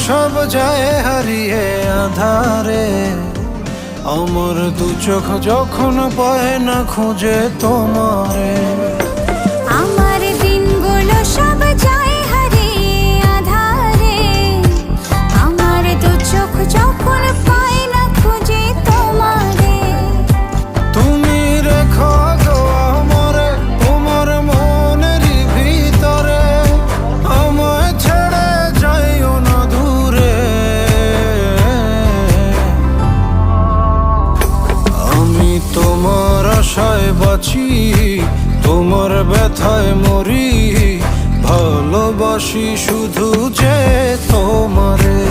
সব যায় হারিয়ে আধারে, আমার দু চোখ যখন পায় না খুঁজে তোমারে। আমার দিনগুলো সব যায় হারিয়ে আঁধারে, আমার দু চোখ যখন পায় না খুঁজে তোমারে। তুমি রেখো গো আমারে তোমার মনেরই ভিতরে, আমায় ছেড়ে যাইও না দূরে। আমি তোমার আশায় বাঁচি, তোমার ব্যথায় মরি, ভালোবাসি শুধু যে তোমারে।